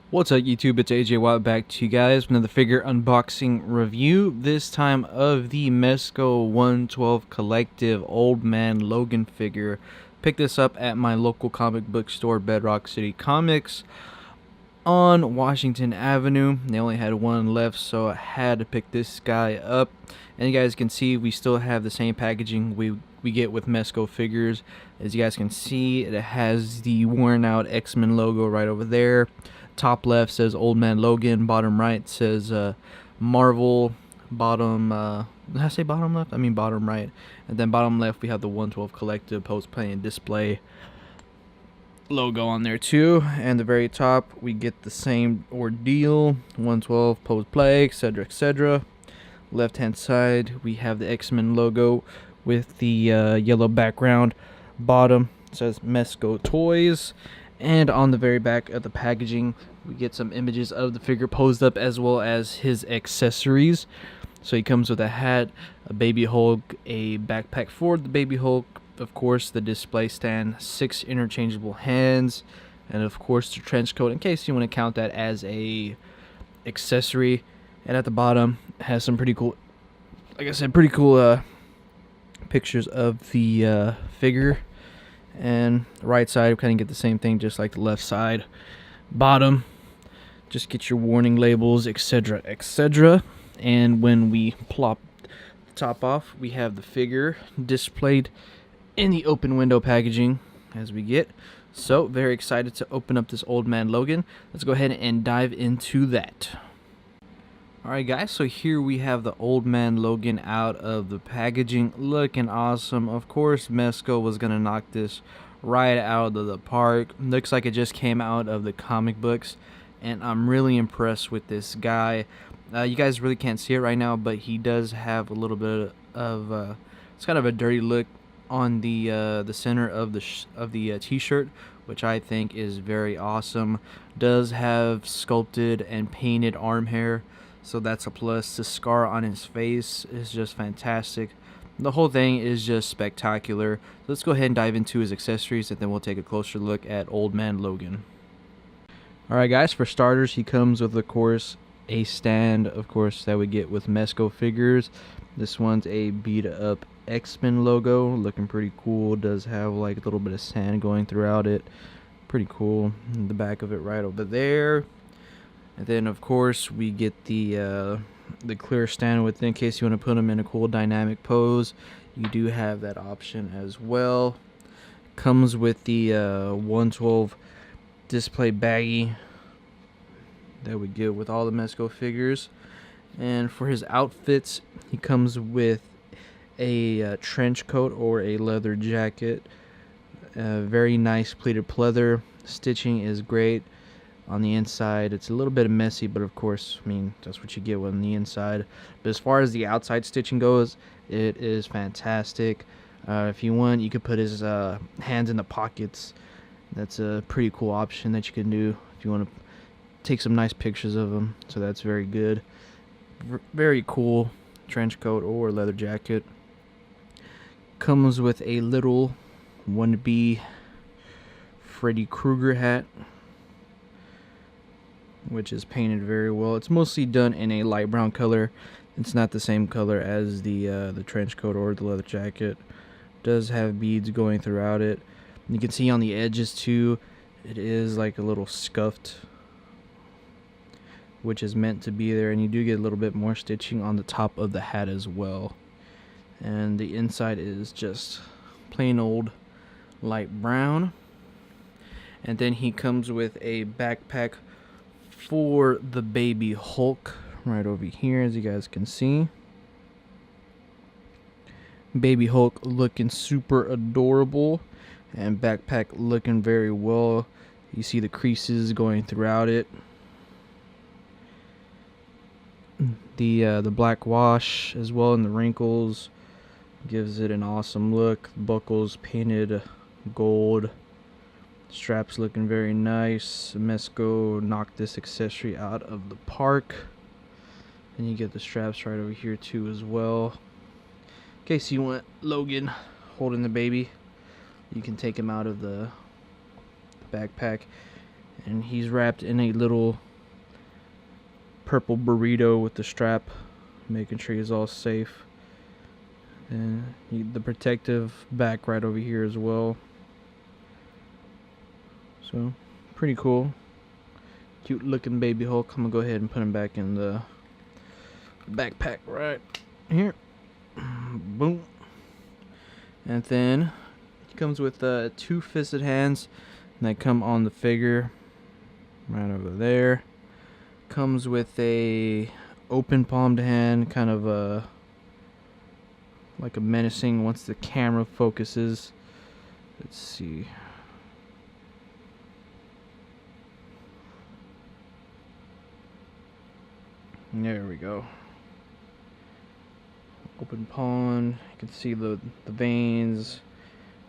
What's up YouTube, it's AJ Watt back to you guys with another figure unboxing review, this time of the Mezco 112 Collective Old Man Logan figure. Picked this up at my local comic book store, Bedrock City Comics, on Washington Avenue. They only had one left, so I had to pick this guy up. And you guys can see we still have the same packaging we get with Mezco figures. As you guys can see, it has the worn out X-Men logo right over there. Top left says Old Man Logan, bottom right says Marvel, bottom, did I say bottom left? I mean bottom right. And then bottom left we have the 112 Collective post-play and display logo on there too. And the very top we get the same ordeal, 112 post-play, etc, etc. Left hand side we have the X-Men logo with the yellow background. Bottom says Mezco Toys. And on the very back of the packaging, we get some images of the figure posed up as well as his accessories. So he comes with a hat, a baby Hulk, a backpack for the baby Hulk, of course the display stand, 6 interchangeable hands, and of course the trench coat in case you want to count that as a accessory. And at the bottom has some pretty cool, like I said, pretty cool pictures of the figure. And right side we kind of get the same thing just like the left side. Bottom just get your warning labels, etc, etc. And when we plop the top off, we have the figure displayed in the open window packaging as we get. So very excited to open up this Old Man Logan. Let's go ahead and dive into that. Alright guys, so here we have the Old Man Logan out of the packaging, looking awesome. Of course Mezco was going to knock this right out of the park. Looks like it just came out of the comic books, and I'm really impressed with this guy. You guys really can't see it right now, but he does have a little bit of, it's kind of a dirty look on the center of the t-shirt, which I think is very awesome. Does have sculpted and painted arm hair, so that's a plus. The scar on his face is just fantastic. The whole thing is just spectacular. Let's go ahead and dive into his accessories, and then we'll take a closer look at Old Man Logan. Alright guys, for starters, he comes with, of course, a stand, of course, that we get with Mezco figures. This one's a beat up X-Men logo, looking pretty cool. Does have like a little bit of sand going throughout it. Pretty cool. The back of it right over there. And then of course we get the clear stand with, in case you want to put them in a cool dynamic pose. You do have that option as well. Comes with the 112 display baggie that we get with all the Mezco figures. And for his outfits, he comes with a trench coat or a leather jacket. Very nice pleated pleather. Stitching is great. On the inside it's a little bit messy, but of course, I mean, that's what you get on the inside. But as far as the outside stitching goes, it is fantastic. If you want, you could put his hands in the pockets. That's a pretty cool option that you can do if you want to take some nice pictures of him. So that's very good. Very cool trench coat or leather jacket. Comes with a little wannabe Freddy Krueger hat, which is painted very well. It's mostly done in a light brown color. It's not the same color as the trench coat or the leather jacket. Does have beads going throughout it. You can see on the edges too, it is like a little scuffed, which is meant to be there, and you do get a little bit more stitching on the top of the hat as well. And the inside is just plain old light brown. And then he comes with a backpack for the baby Hulk right over here, as you guys can see. Baby Hulk looking super adorable, and backpack looking very well. You see the creases going throughout it. The black wash as well, and the wrinkles gives it an awesome look. Buckles painted gold. Straps looking very nice. Mezco knocked this accessory out of the park. And you get the straps right over here too as well. In case you want Logan holding the baby, you can take him out of the backpack and he's wrapped in a little purple burrito with the strap, making sure he's all safe. And the protective back right over here as well. So pretty cool, cute looking baby Hulk. I'm gonna go ahead and put him back in the backpack right here. Boom. And then he comes with 2 fisted hands, and they come on the figure right over there. Comes with a open palmed hand, kind of like a menacing once the camera focuses. Let's see. There we go. Open palm. You can see the veins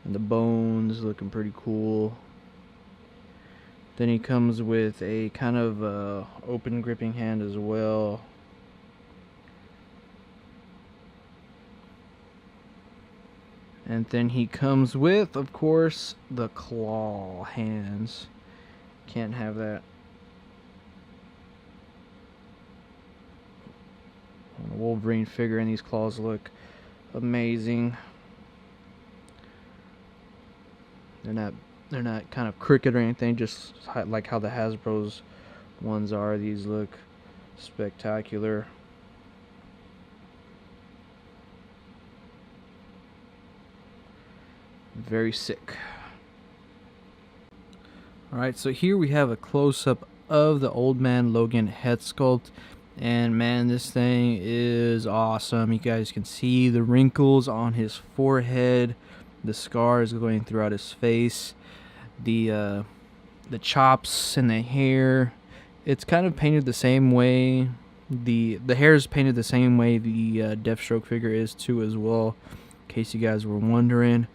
and the bones looking pretty cool. Then he comes with a kind of open gripping hand as well. And then he comes with, of course, the claw hands. Can't have that. On a Wolverine figure, and these claws look amazing. They're not kind of crooked or anything, just like how the Hasbro's ones are. These look spectacular. Very sick. Alright, so here we have a close-up of the Old Man Logan head sculpt. And man, this thing is awesome. You guys can see the wrinkles on his forehead, the scars going throughout his face, the chops and the hair. It's kind of painted the same way. The hair is painted the same way the Deathstroke figure is too as well, in case you guys were wondering.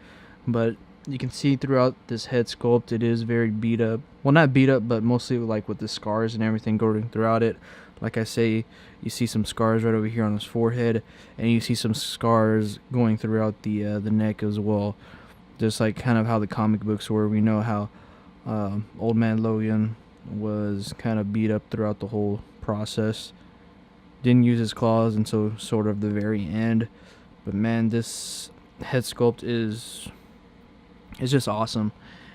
But you can see throughout this head sculpt it is very beat up. Well, not beat up, but mostly like with the scars and everything going throughout it. Like I say, you see some scars right over here on his forehead, and you see some scars going throughout the neck as well. Just like kind of how the comic books were. We know how Old Man Logan was kind of beat up throughout the whole process. Didn't use his claws until sort of the very end. But man, this head sculpt is just awesome.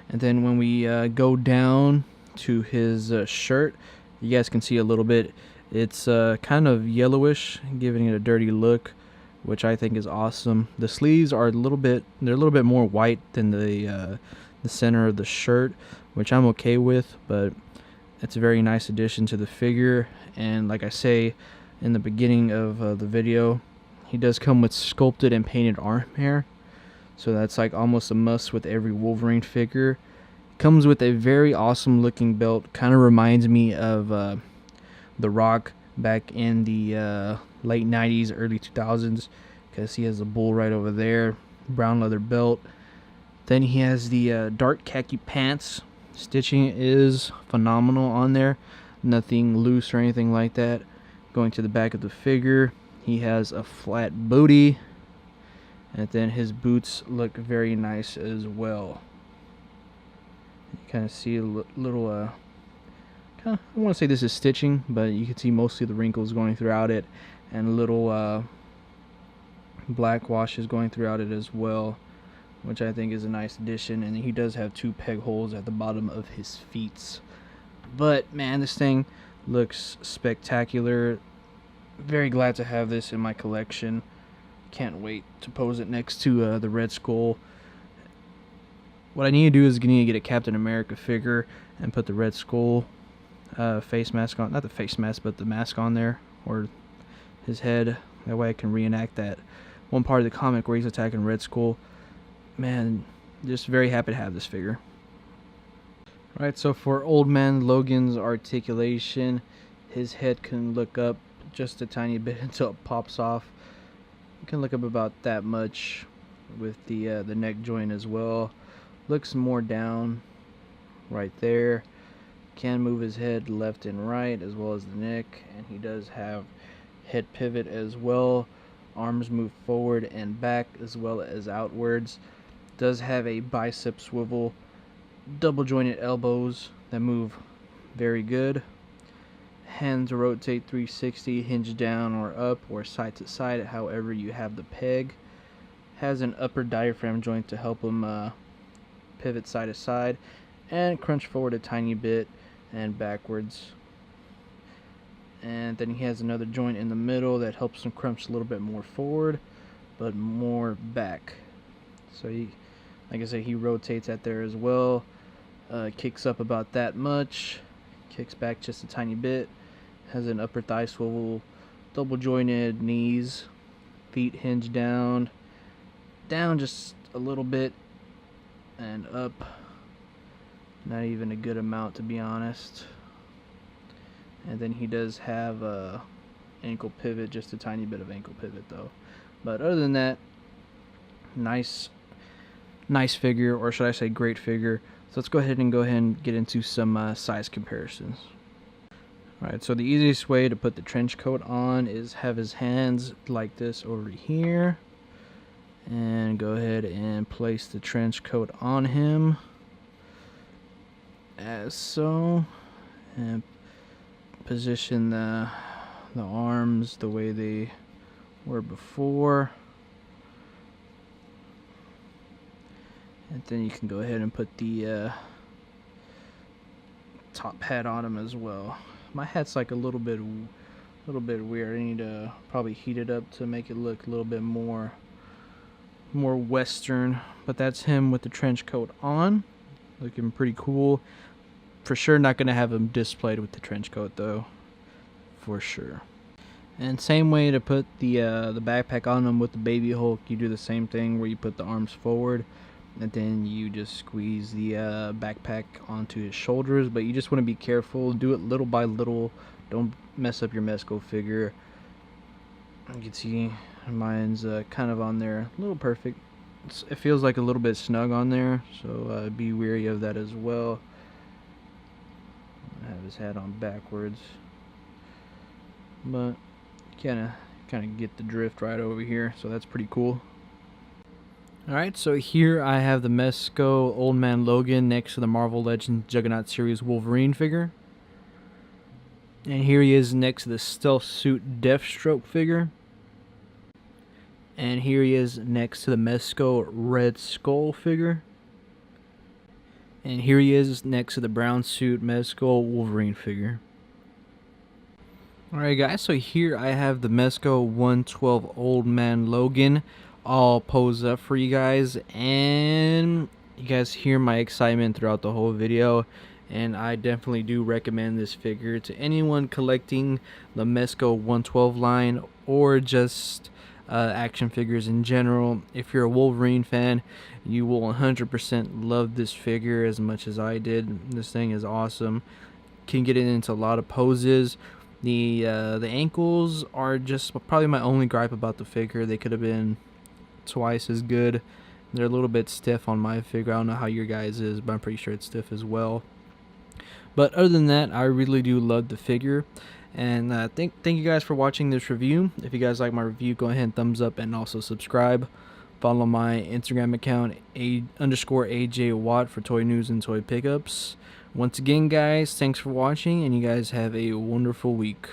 And then when we go down to his shirt, you guys can see a little bit. It's kind of yellowish, giving it a dirty look, which I think is awesome. The sleeves are a little bit more white than the center of the shirt, which I'm okay with, but it's a very nice addition to the figure. And like I say in the beginning of the video, he does come with sculpted and painted arm hair, so that's like almost a must with every Wolverine figure. Comes with a very awesome looking belt. Kind of reminds me of The Rock back in the late 90s, early 2000s, because he has a bull right over there. Brown leather belt. Then he has the dark khaki pants. Stitching is phenomenal on there. Nothing loose or anything like that. Going to the back of the figure, he has a flat booty. And then his boots look very nice as well. You kind of see a little, I want to say this is stitching, but you can see mostly the wrinkles going throughout it, and little black washes going throughout it as well, which I think is a nice addition. And he does have 2 peg holes at the bottom of his feet. But man, this thing looks spectacular. Very glad to have this in my collection. Can't wait to pose it next to the Red Skull. What I need to do is need to get a Captain America figure and put the Red Skull face mask on. Not the face mask, but the mask on there, or his head. That way I can reenact that one part of the comic where he's attacking Red Skull. Man, just very happy to have this figure. Alright, so for Old Man Logan's articulation, his head can look up just a tiny bit until it pops off. You can look up about that much with the neck joint as well. Looks more down right there. Can move his head left and right as well as the neck, and he does have head pivot as well. Arms move forward and back as well as outwards. Does have a bicep swivel, double jointed elbows that move Very good. Hands rotate 360, hinge down or up or side to side, however you have the peg. Has an upper diaphragm joint to help him pivot side to side, and crunch forward a tiny bit and backwards. And then he has another joint in the middle that helps him crunch a little bit more forward but more back. So he, like I said, he rotates at there as well. Kicks up about that much, kicks back just a tiny bit. Has an upper thigh swivel, double jointed knees, feet hinge down just a little bit and up. Not even a good amount, to be honest. And then he does have a ankle pivot, just a tiny bit of ankle pivot though. But other than that, nice figure, or should I say great figure. So let's go ahead and get into some size comparisons. Alright, so the easiest way to put the trench coat on is have his hands like this over here, and go ahead and place the trench coat on him as so, and position the arms the way they were before, and then you can go ahead and put the top hat on him as well. My hat's like a little bit weird. I need to probably heat it up to make it look a little bit more Western, but that's him with the trench coat on, looking pretty cool. For sure not gonna have him displayed with the trench coat though, for sure. And same way to put the backpack on him with the Baby Hulk. You do the same thing where you put the arms forward, and then you just squeeze the backpack onto his shoulders. But you just want to be careful. Do it little by little. Don't mess up your Mezco figure. You can see mine's kind of on there, a little perfect. It feels like a little bit snug on there, so be wary of that as well. I have his hat on backwards, but kind of get the drift right over here, so that's pretty cool. Alright, so here I have the Mezco Old Man Logan next to the Marvel Legends Juggernaut Series Wolverine figure. And here he is next to the Stealth Suit Deathstroke figure. And here he is next to the Mezco Red Skull figure. And here he is next to the Brown Suit Mezco Wolverine figure. Alright guys, so here I have the Mezco 112 Old Man Logan all posed up for you guys, and you guys hear my excitement throughout the whole video, and I definitely do recommend this figure to anyone collecting the Mezco 112 line, or just action figures in general. If you're a Wolverine fan, you will 100% love this figure as much as I did. This thing is awesome. Can get it into a lot of poses. The ankles are just probably my only gripe about the figure. They could have been twice as good. They're a little bit stiff on my figure. I don't know how your guys is, but I'm pretty sure it's stiff as well. But other than that, I really do love the figure. And thank you guys for watching this review. If you guys like my review, go ahead and thumbs up and also subscribe. Follow my Instagram account _AJ Watt for toy news and toy pickups. Once again guys, thanks for watching, and you guys have a wonderful week.